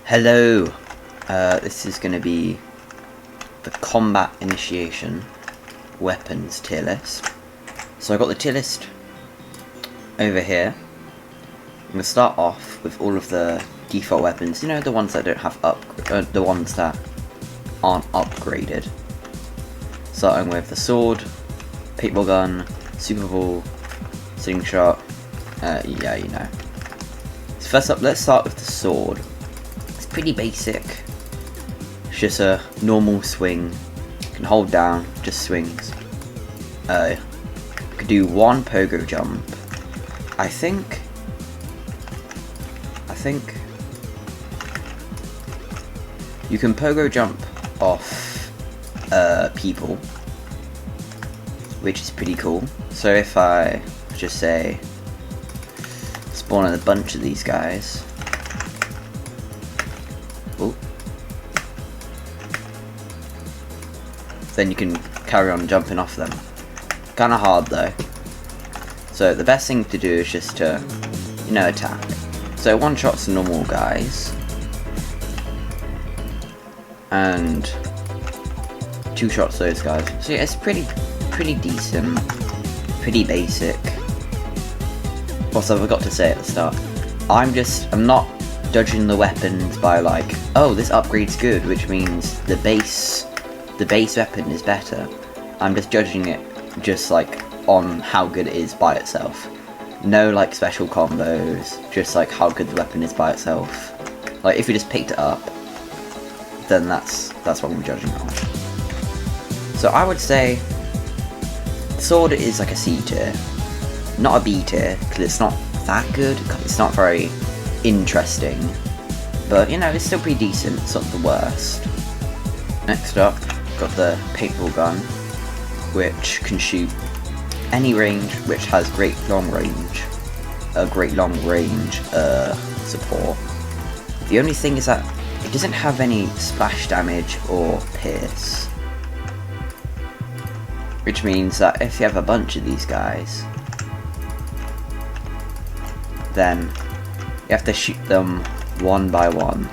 Hello, this is going to be the combat initiation weapons tier list. So I got the tier list over here. I'm going to start off with all of the default weapons, you know, the ones that don't have the ones that aren't upgraded. Starting with the sword, paintball gun, super ball, slingshot, yeah, you know. So first up, let's start with the sword. It's pretty basic. It's just a normal swing. You can hold down, just swings. You could do one pogo jump. I think you can pogo jump off people, which is pretty cool. So if I just say spawn a bunch of these guys, then you can carry on jumping off them. Kinda hard though. So the best thing to do is just to, you know, attack. So one shot's the normal guys, and two shots those guys. So yeah, it's pretty decent, pretty basic. Also, I forgot to say at the start, I'm not judging the weapons by like, oh, this upgrade's good, which means the base weapon is better. I'm just judging it just like on how good it is by itself. No like special combos, just like how good the weapon is by itself. Like if you just picked it up, then that's what I'm judging on. So I would say sword is like a C tier, not a B tier, because it's not that good. It's not very interesting, but you know, it's still pretty decent. It's not the worst. Next up, got the paintball gun, which can shoot any range, which has great long range support. The only thing is that it doesn't have any splash damage or pierce, which means that if you have a bunch of these guys, then you have to shoot them one by one,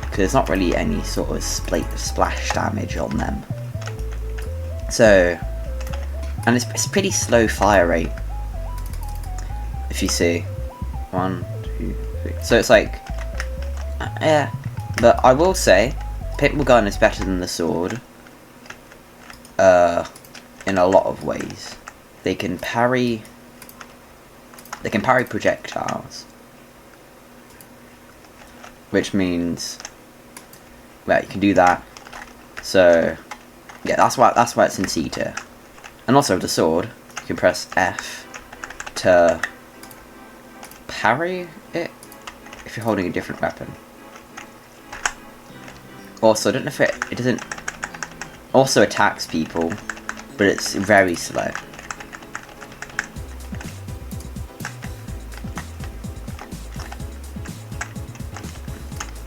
because there's not really any sort of splash damage on them. So, and it's pretty slow fire rate, if you see. 1, 2, 3. So it's like, yeah. But I will say, paintball gun is better than the sword, in a lot of ways. They can parry projectiles, which means, well, you can do that. So yeah, that's why it's in C tier. And also with the sword, you can press F to parry it if you're holding a different weapon. Also, I don't know if it doesn't also attacks people, but it's very slow.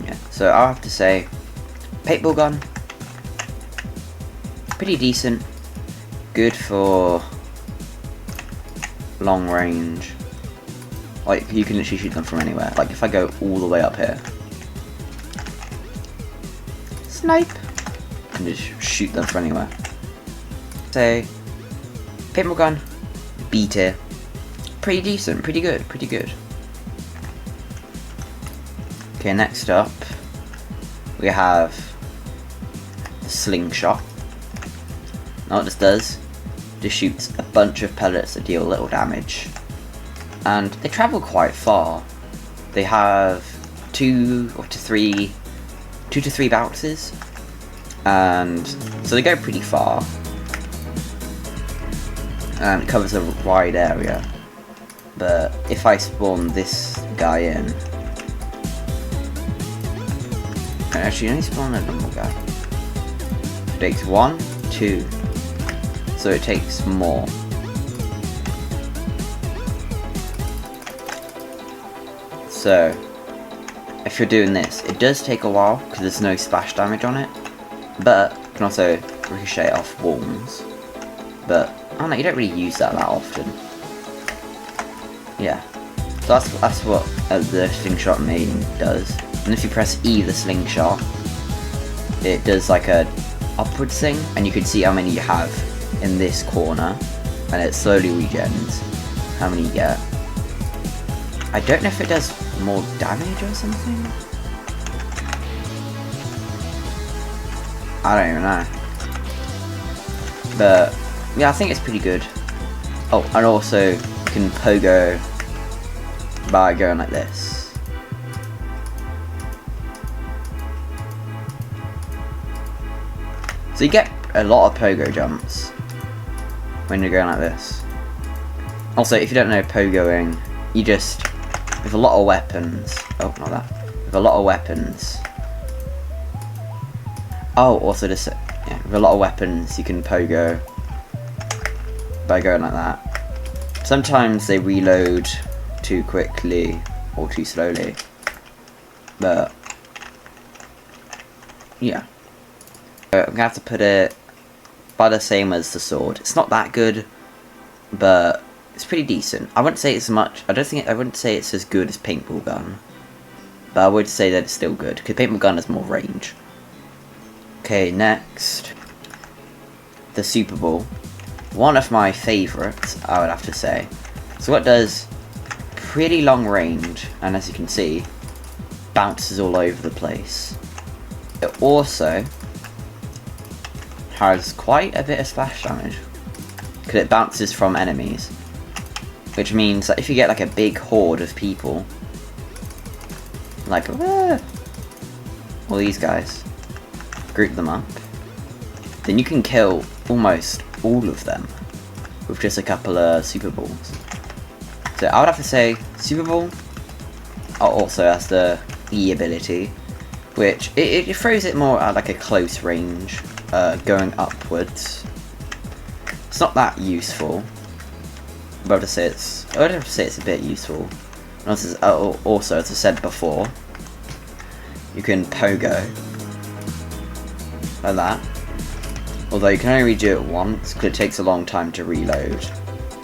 Yeah, so I'll have to say, paintball gun, pretty decent, good for long range. Like, you can literally shoot them from anywhere. Like, if I go all the way up here, snipe, and just shoot them from anywhere. Say, paintball gun, B tier, pretty decent, pretty good. Okay, next up, we have the slingshot. Now what this does, just shoots a bunch of pellets that deal little damage, and they travel quite far. They have 2 to 3 bounces, and so they go pretty far, and it covers a wide area. But if I spawn this guy in, actually only spawn a normal guy, it takes 1, 2, so it takes more. So if you're doing this, it does take a while because there's no splash damage on it, but you can also ricochet off walls. But I don't know, you don't really use that often. Yeah. So that's what the slingshot main does. And if you press E, the slingshot, it does like a upwards thing, and you can see how many you have in this corner, and it slowly regens how many you get. I don't know if it does more damage or something. I don't even know. But yeah, I think it's pretty good. Oh, and also you can pogo by going like this. So you get a lot of pogo jumps when you're going like this. Also, if you don't know pogoing, you just, with a lot of weapons, oh, not that, with a lot of weapons, oh, also just, yeah, with a lot of weapons, you can pogo by going like that. Sometimes they reload too quickly or too slowly, but yeah. I'm gonna have to put it by the same as the sword. It's not that good, but it's pretty decent. I wouldn't say it's much. I wouldn't say it's as good as paintball gun, but I would say that it's still good because paintball gun has more range. Okay, next, the Super Ball. One of my favourites, I would have to say. So it does pretty long range, and as you can see, bounces all over the place. It also has quite a bit of splash damage because it bounces from enemies, which means that if you get like a big horde of people, like all these guys, group them up, then you can kill almost all of them with just a couple of Super Balls. So I would have to say Super Ball also has the E ability, which it throws it more at like a close range, going upwards. It's not that useful, but I would have to say it's a bit useful. And also, as I said before, you can pogo like that. Although you can only do it once because it takes a long time to reload.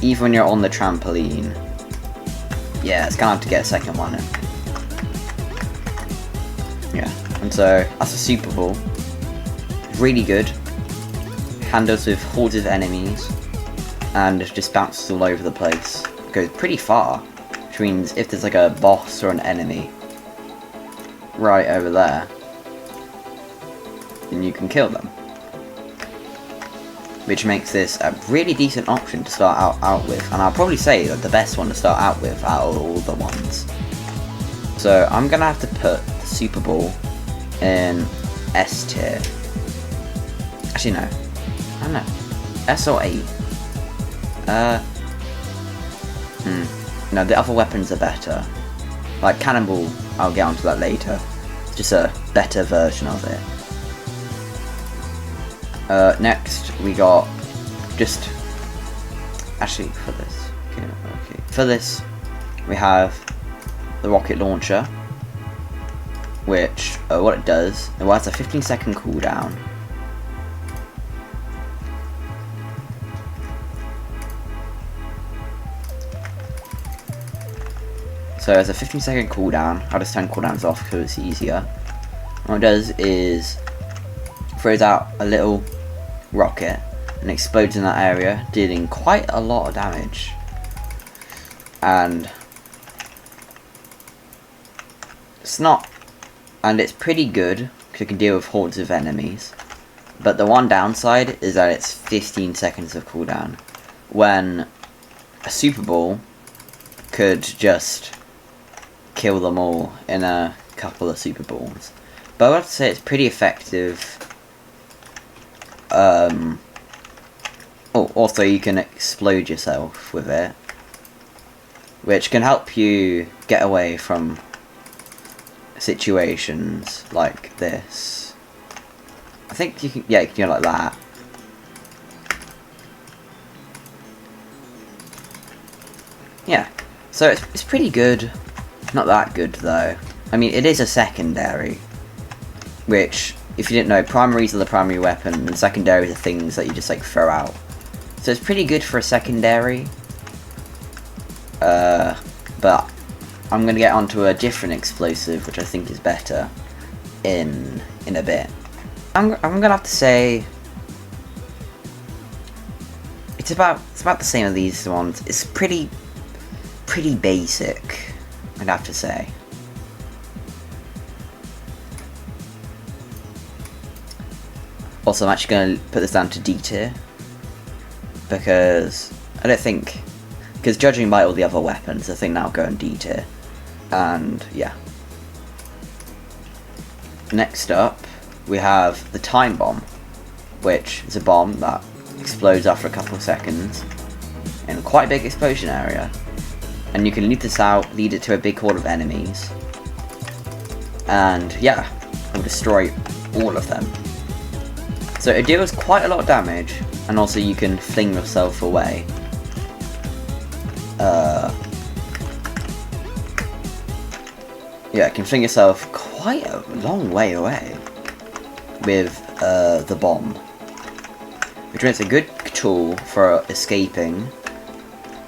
Even when you're on the trampoline, yeah, it's gonna have to get a second one in. Yeah, and so that's a Super Ball. Really good. Handles with hordes of enemies, and just bounces all over the place. Goes pretty far, which means if there's like a boss or an enemy right over there, then you can kill them. Which makes this a really decent option to start out with, and I'll probably say that the best one to start out with out of all the ones. So I'm gonna have to put the Super Ball in S tier. Actually no, I don't know, S or A. No, the other weapons are better. Like Cannonball, I'll get onto that later. It's just a better version of it. Next we got just actually for this. Okay. For this we have the rocket launcher, which what it does, it has a 15-second cooldown. So it's a 15-second cooldown. I'll just turn cooldowns off because it's easier. What it does is throws out a little rocket and explodes in that area, dealing quite a lot of damage. And it's pretty good because it can deal with hordes of enemies. But the one downside is that it's 15 seconds of cooldown, when a Super Ball could just kill them all in a couple of Super Balls. But I would have to say it's pretty effective. Also you can explode yourself with it, which can help you get away from situations like this. I think you can, yeah, you can do it like that. Yeah, so it's pretty good. Not that good though. I mean, it is a secondary, which, if you didn't know, primaries are the primary weapon, and secondaries are things that you just like throw out. So it's pretty good for a secondary. But I'm going to get onto a different explosive, which I think is better in a bit. I'm going to have to say it's about the same as these ones. It's pretty basic, I'd have to say. Also, I'm actually going to put this down to D tier, because I don't think, because judging by all the other weapons, I think that'll go in D tier. And yeah. Next up, we have the time bomb, which is a bomb that explodes after a couple of seconds in quite a big explosion area. And you can lead this out, lead it to a big horde of enemies. And yeah, it will destroy all of them. So it deals quite a lot of damage, and also you can fling yourself away. Yeah, you can fling yourself quite a long way away with the bomb, which makes a good tool for escaping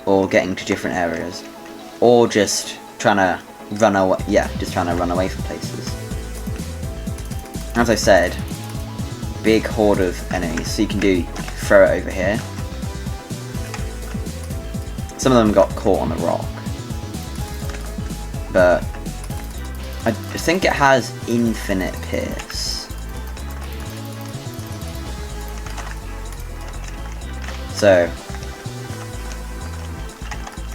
or getting to different areas, or just trying to run away. Yeah, just trying to run away from places. As I said, big horde of enemies, so you can throw it over here. Some of them got caught on the rock, but I think it has infinite pierce. So,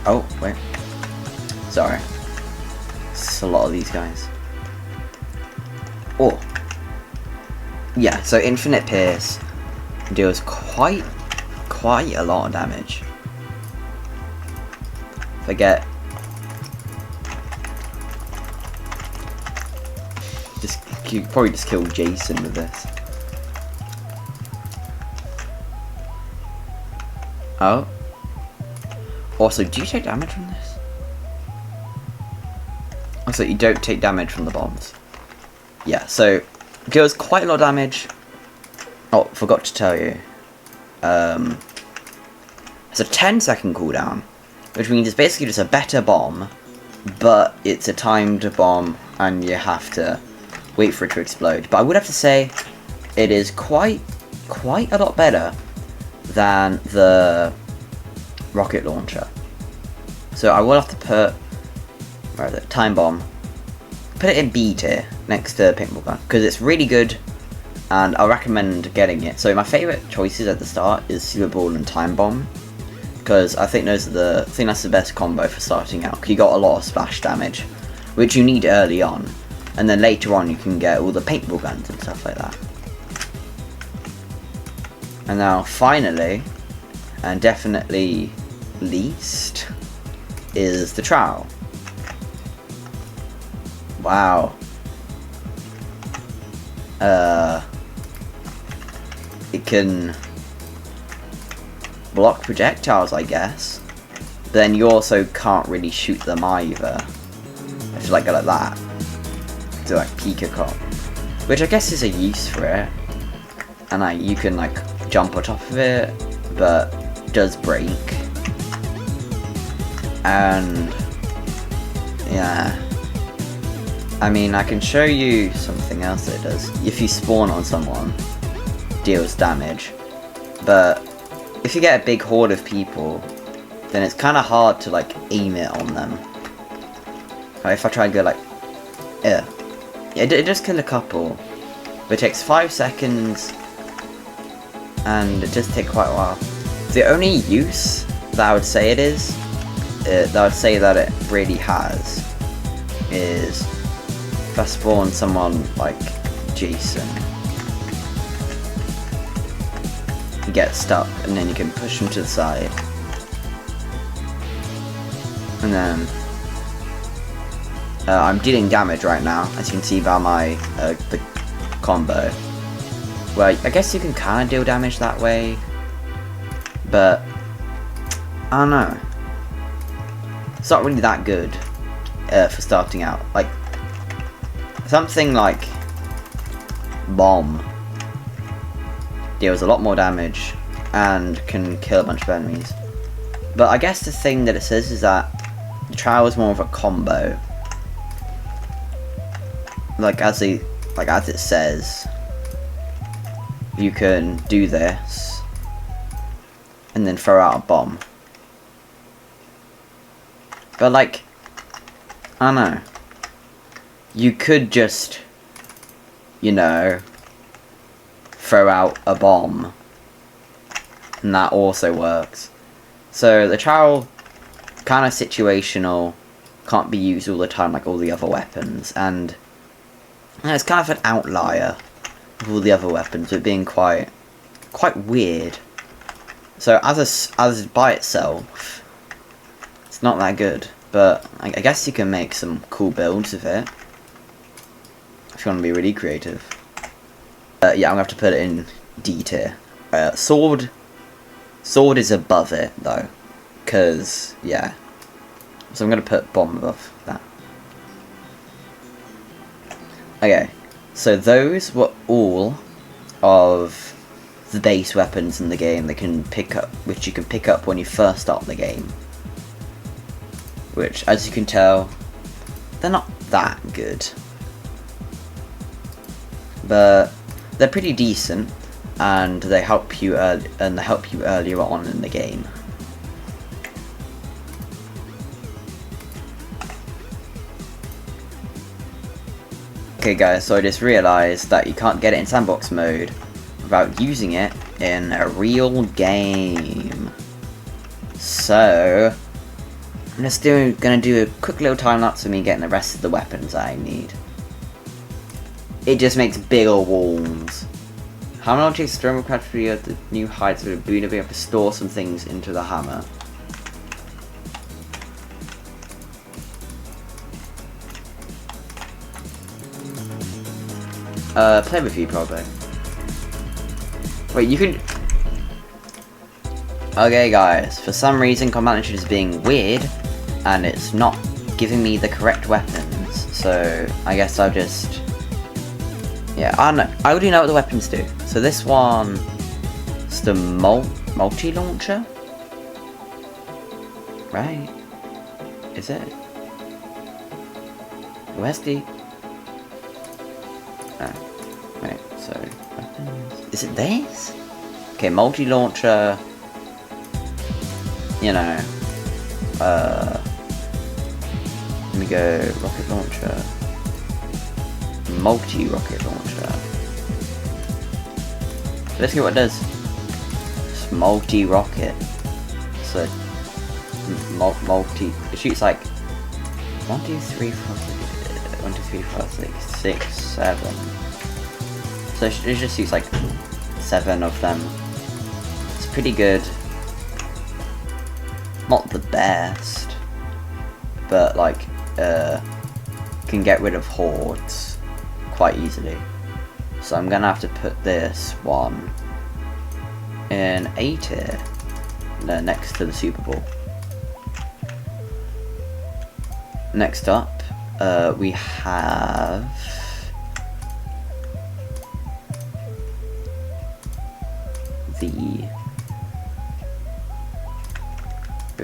oh wait, sorry, it's a lot of these guys. Oh, yeah. So infinite pierce deals quite a lot of damage. Forget. You could probably just kill Jason with this. Oh. Also, do you take damage from this? Also, you don't take damage from the bombs. Yeah, so it deals quite a lot of damage. Oh, forgot to tell you. It's a 10-second cooldown, which means it's basically just a better bomb, but it's a timed bomb and you have to wait for it to explode. But I would have to say it is quite a lot better than the rocket launcher. So I will have to put, where is it, time bomb, put it in B tier next to paintball gun, because it's really good and I recommend getting it. So my favourite choices at the start is super ball and time bomb, because I think that's the best combo for starting out, because you got a lot of splash damage, which you need early on. And then later on you can get all the paintball guns and stuff like that. And now finally, and definitely least, is the trowel. Wow. It can block projectiles, I guess. But then you also can't really shoot them either. If you go like that. To peek a cop, which I guess is a use for it, and you can jump on top of it, but it does break. And yeah, I mean, I can show you something else that it does. If you spawn on someone, it deals damage, but if you get a big horde of people, then it's kind of hard to aim it on them. If I try and go it does kill a couple, but it takes 5 seconds, and it does take quite a while. The only use that I would say it is, that I would say that it really has, is if I spawn someone like Jason, you get stuck, and then you can push him to the side, and then I'm dealing damage right now, as you can see by my the combo. Well, I guess you can kind of deal damage that way, but I don't know. It's not really that good for starting out. Something like bomb deals a lot more damage and can kill a bunch of enemies. But I guess the thing that it says is that The trial is more of a combo. Like as it says, you can do this and then throw out a bomb. But like, I don't know. You could just, you know, throw out a bomb, and that also works. So the trial, kind of situational, can't be used all the time like all the other weapons, and it's kind of an outlier of all the other weapons, it being quite weird. So as by itself, it's not that good, but I guess you can make some cool builds with it if you want to be really creative. Yeah, I'm gonna have to put it in D tier. Sword is above it though, cause yeah. So I'm gonna put bomb above that. Okay, so those were all of the base weapons in the game that can pick up, which you can pick up when you first start the game. Which, as you can tell, they're not that good, but they're pretty decent, and they help you earlier on in the game. Okay guys, so I just realised that you can't get it in sandbox mode without using it in a real game. So I'm just gonna do a quick little time lapse of me getting the rest of the weapons I need. It just makes bigger walls. How many objects strong capacity at the new heights would be able to store some things into the hammer? Play with you probably. Wait, you can. Okay, guys. For some reason, Combat is being weird, and it's not giving me the correct weapons. So I guess I'll just. Yeah, I don't know. I already know what the weapons do. So this one is the multi-launcher, right? Is it? Where's the? Oh, right. So weapons. Is it this? Okay, multi-launcher. You know. Let me go rocket launcher. Multi-rocket launcher. Let's see what it does. It's multi-rocket. So multi. It shoots like 1, 2, 3, 4, 1, 2, 3, 4, 6, 7. So it just shoots like 7 of them. It's pretty good. Not the best, but like can get rid of hordes quite easily. So I'm gonna have to put this one in A tier, next to the Super Bowl. Next up, we have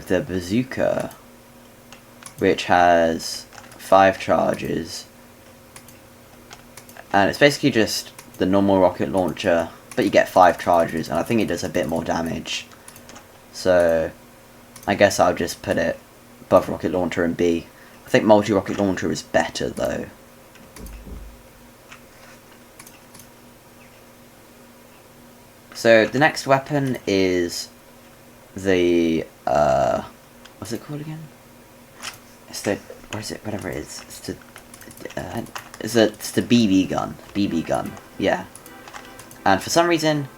the bazooka, which has 5 charges, and it's basically just the normal rocket launcher, but you get 5 charges, and I think it does a bit more damage. So I guess I'll just put it above rocket launcher and B. I think multi-rocket launcher is better though. So the next weapon is the what's it called again? It's the, what is it? Whatever it is. It's the BB gun. BB gun. Yeah. And for some reason,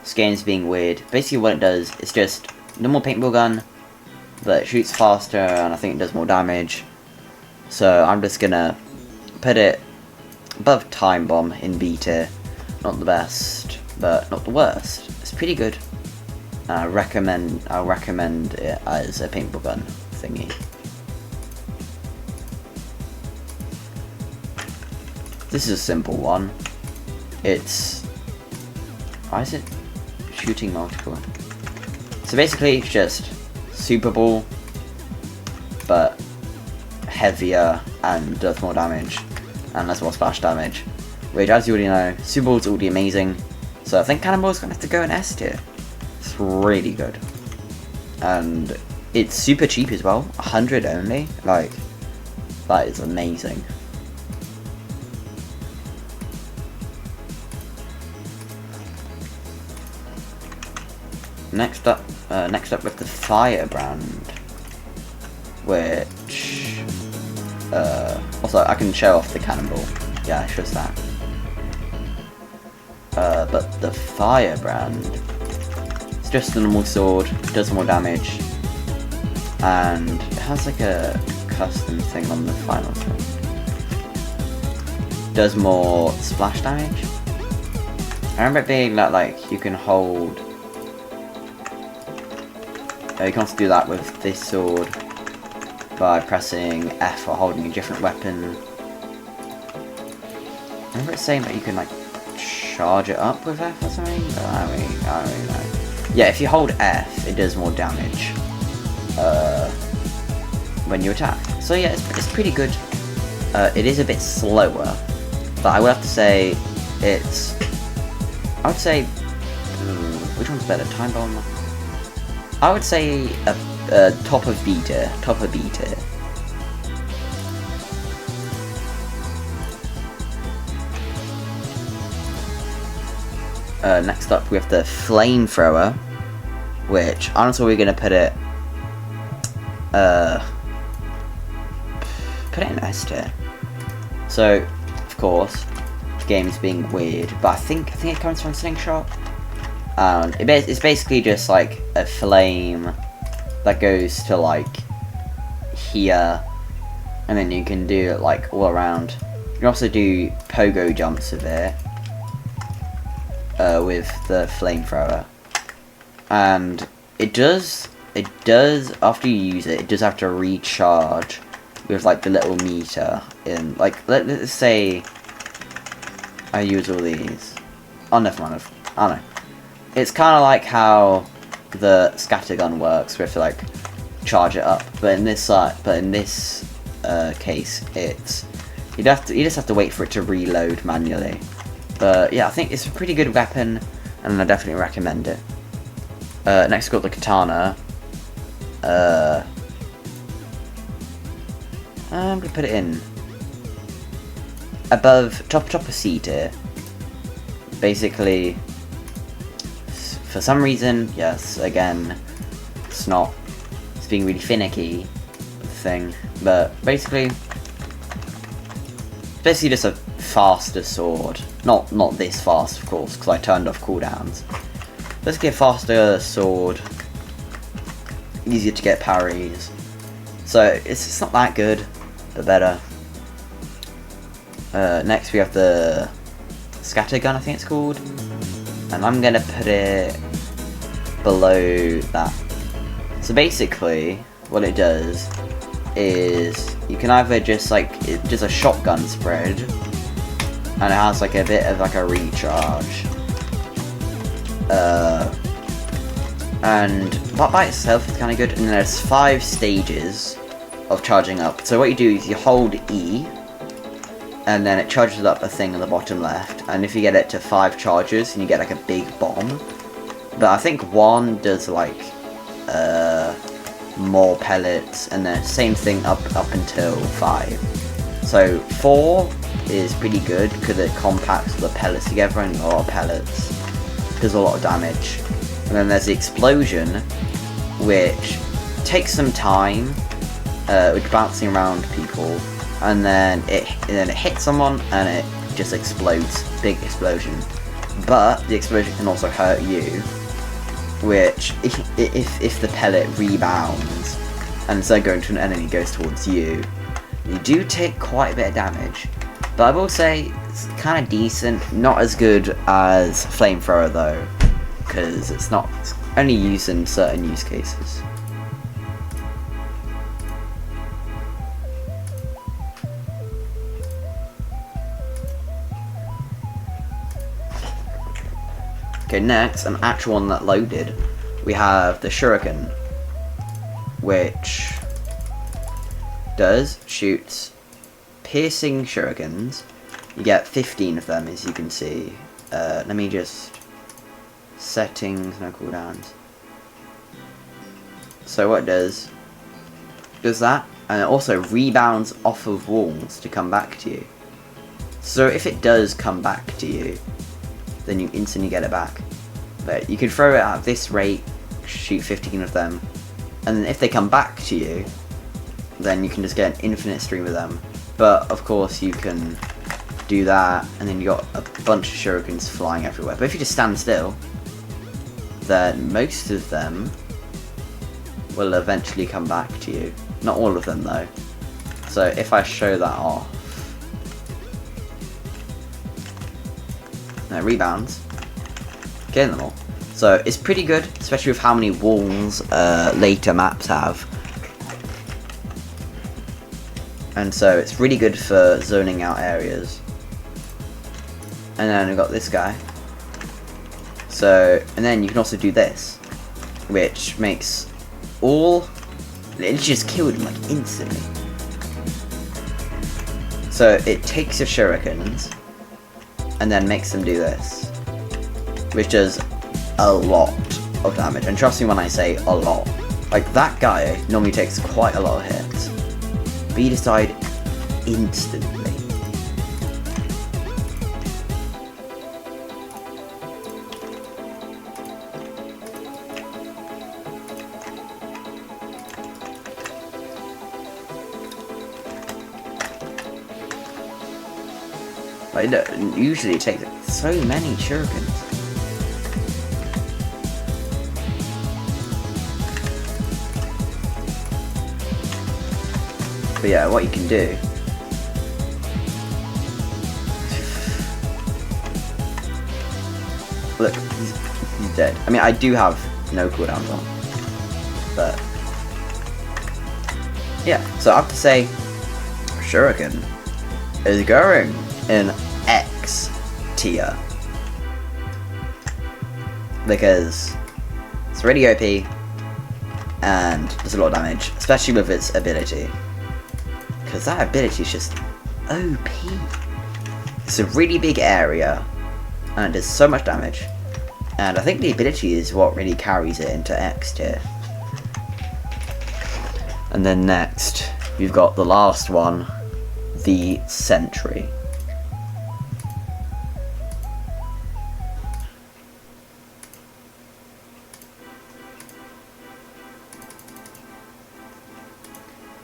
this game is being weird. Basically, what it does is just normal paintball gun, but it shoots faster, and I think it does more damage. So I'm just gonna put it above Time Bomb in B tier. Not the best, but not the worst. It's pretty good. I'll recommend it as a paintball gun thingy. This is a simple one. It's, why is it shooting multiple? So basically it's just Super Ball, but heavier and does more damage, and has more splash damage. Which, as you already know, Super Ball's already amazing. So I think Cannonball's gonna have to go in S tier. It's really good. And it's super cheap as well, 100 only. Like, that is amazing. Next up with the Firebrand, which also I can show off the Cannonball. Yeah, it's just that. But the Firebrand, it's just a normal sword, does more damage, and it has like a custom thing on the final thing. Does more splash damage. I remember it being that like you can hold. You can also do that with this sword by pressing F or holding a different weapon. I remember it saying that you can like charge it up with F or something, but I don't really know. Yeah, if you hold F, it does more damage when you attack. So yeah, it's pretty good. It is a bit slower, but I would have to say it's. I would say which one's better, Time Bomb? I would say top of B tier. Next up, we have the Flamethrower, which honestly we're gonna put it in S tier. So, of course, the game's being weird, but I think it comes from Slingshot. And it's basically just like a flame that goes to like here, and then you can do it like all around. You can also do pogo jumps with it, with the Flamethrower, and it does after you use it, it does have to recharge with like the little meter in like let's say I use all these. Oh, never mind. I don't know. It's kind of like how the scattergun works. We have to like charge it up, but in this case, it's you just have to wait for it to reload manually. But yeah, I think it's a pretty good weapon, and I definitely recommend it. Next, we've got the Katana. I'm gonna put it in above top of C tier. Basically. For some reason, yes, again, it's being really finicky, thing, but basically just a faster sword. Not this fast, of course, because I turned off cooldowns. Basically a faster sword, easier to get parries, so it's not that good, but better. Next we have the Scattergun, I think it's called. And I'm gonna put it below that. So basically, what it does is you can either just a shotgun spread, and it has like a bit of like a recharge. And that by itself is kind of good. And there's 5 stages of charging up. So what you do is you hold E, and then it charges up a thing on the bottom left, and if you get it to 5 charges, and you get like a big bomb. But I think 1 does like more pellets, and then same thing up until 5. So 4 is pretty good because it compacts the pellets together, and a lot of pellets does a lot of damage. And then there's the Explosion, which takes some time, with bouncing around people. And then it hits someone and it just explodes, big explosion. But the explosion can also hurt you, which if the pellet rebounds and instead of going to an enemy goes towards you, you do take quite a bit of damage. But I will say it's kind of decent, not as good as Flamethrower though, because it's only used in certain use cases. Okay, next, an actual one that loaded, we have the Shuriken, which does shoots piercing shurikens. You get 15 of them, as you can see. Let me just... Settings, no cooldowns. So what it does that, and it also rebounds off of walls to come back to you. So if it does come back to you, then you instantly get it back. But you can throw it at this rate, shoot 15 of them, and then if they come back to you, then you can just get an infinite stream of them. But of course you can do that, and then you got a bunch of shurikens flying everywhere. But if you just stand still, then most of them will eventually come back to you. Not all of them though. So if I show that off, no, rebounds, getting them all. So it's pretty good, especially with how many walls later maps have. And so it's really good for zoning out areas. And then we've got this guy. So, and then you can also do this, which makes all... It just killed him like instantly. So it takes your shurikens and then makes them do this, which does a lot of damage. And trust me when I say a lot. Like, that guy normally takes quite a lot of hits, but he just died instantly. Like, usually it takes so many shurikens. But yeah, what you can do... Look, he's dead. I mean, I do have no cooldowns on. But... yeah, so I have to say... Shuriken is going in X tier. Because it's really OP and does a lot of damage, especially with its ability. Because that ability is just OP. It's a really big area and it does so much damage. And I think the ability is what really carries it into X tier. And then next, we've got the last one, the Sentry.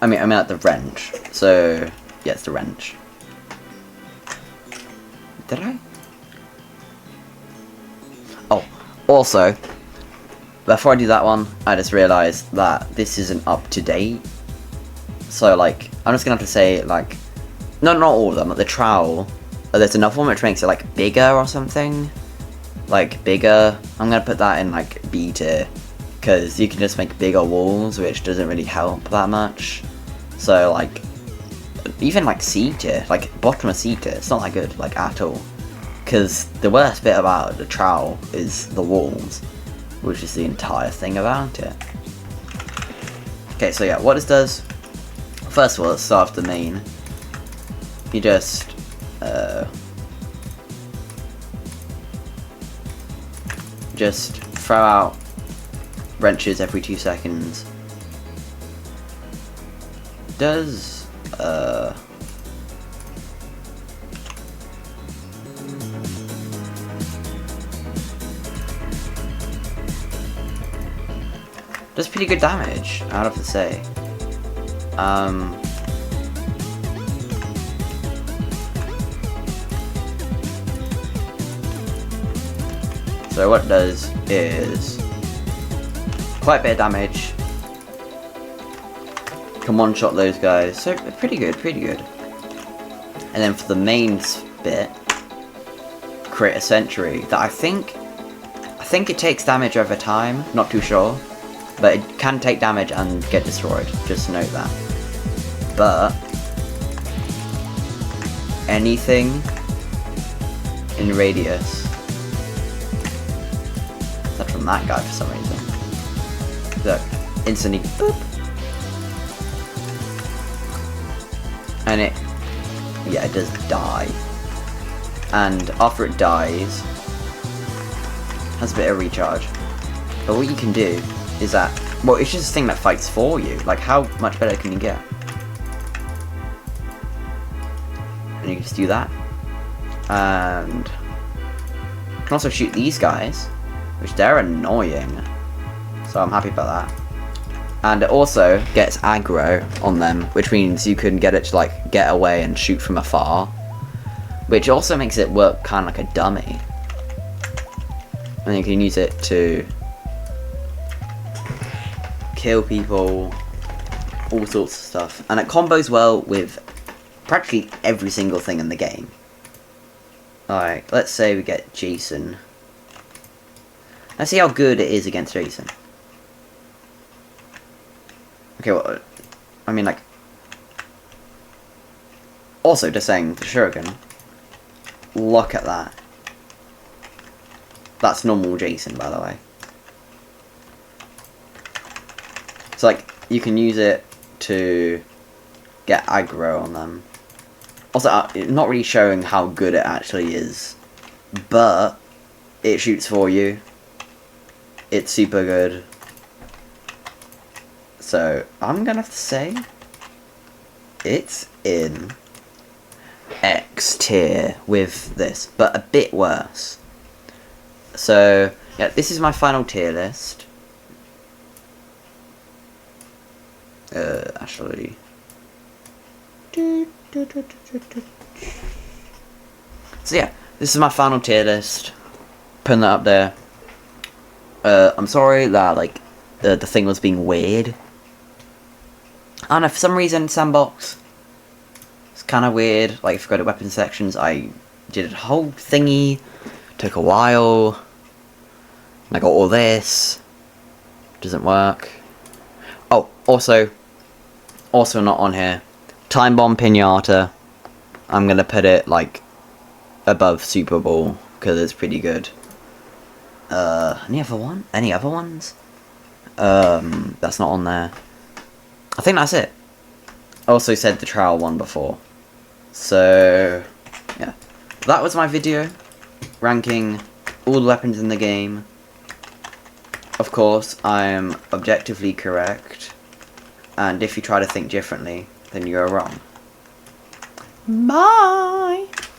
I mean at the wrench. So, yeah, it's the wrench. Did I? Oh, also, before I do that one, I just realised that this isn't up to date. So, like, I'm just gonna have to say, like, not all of them, like the trowel. There's another one which makes it, like, bigger or something. Like, bigger. I'm gonna put that in, like, B tier. Because you can just make bigger walls, which doesn't really help that much. So, like, even, like, C tier, like, bottom of C tier, it's not that good, like, at all. Because the worst bit about the trowel is the walls, which is the entire thing about it. Okay, so yeah, what this does, first of all, let's start off the main. You just, throw out wrenches every 2 seconds. Does pretty good damage, I have to say. So what it does is quite a bit of damage. Can one-shot those guys, so pretty good. And then for the main bit, create a sentry that I think it takes damage over time, not too sure, but it can take damage and get destroyed, just note that. But anything in radius, except from that guy for some reason, look, instantly boop. And it does die. And after it dies, has a bit of recharge. But what you can do is that, well, it's just a thing that fights for you. Like, how much better can you get? And you can just do that. And you can also shoot these guys, which they're annoying. So I'm happy about that. And it also gets aggro on them, which means you can get it to like get away and shoot from afar. Which also makes it work kind of like a dummy. And you can use it to kill people, all sorts of stuff. And it combos well with practically every single thing in the game. Alright, let's say we get Jason. Let's see how good it is against Jason. Okay, well, I mean, like... Also, just saying, the Shuriken. Look at that. That's normal Jason, by the way. So, like, you can use it to get aggro on them. Also, not really showing how good it actually is. But, it shoots for you. It's super good. So, I'm gonna have to say, it's in X tier with this, but a bit worse. So, yeah, this is my final tier list. Actually. So yeah, this is my final tier list. Putting that up there. I'm sorry that, like, the thing was being weird. I don't know, for some reason, Sandbox, it's kind of weird. Like, if you go to weapon sections, I did a whole thingy, took a while, and I got all this, doesn't work. Oh, also not on here, Time Bomb Pinata, I'm gonna put it, like, above Super Ball, because it's pretty good. Any other ones? That's not on there. I think that's it. I also said the trial one before. So, yeah. That was my video, ranking all the weapons in the game. Of course, I am objectively correct. And if you try to think differently, then you're wrong. Bye!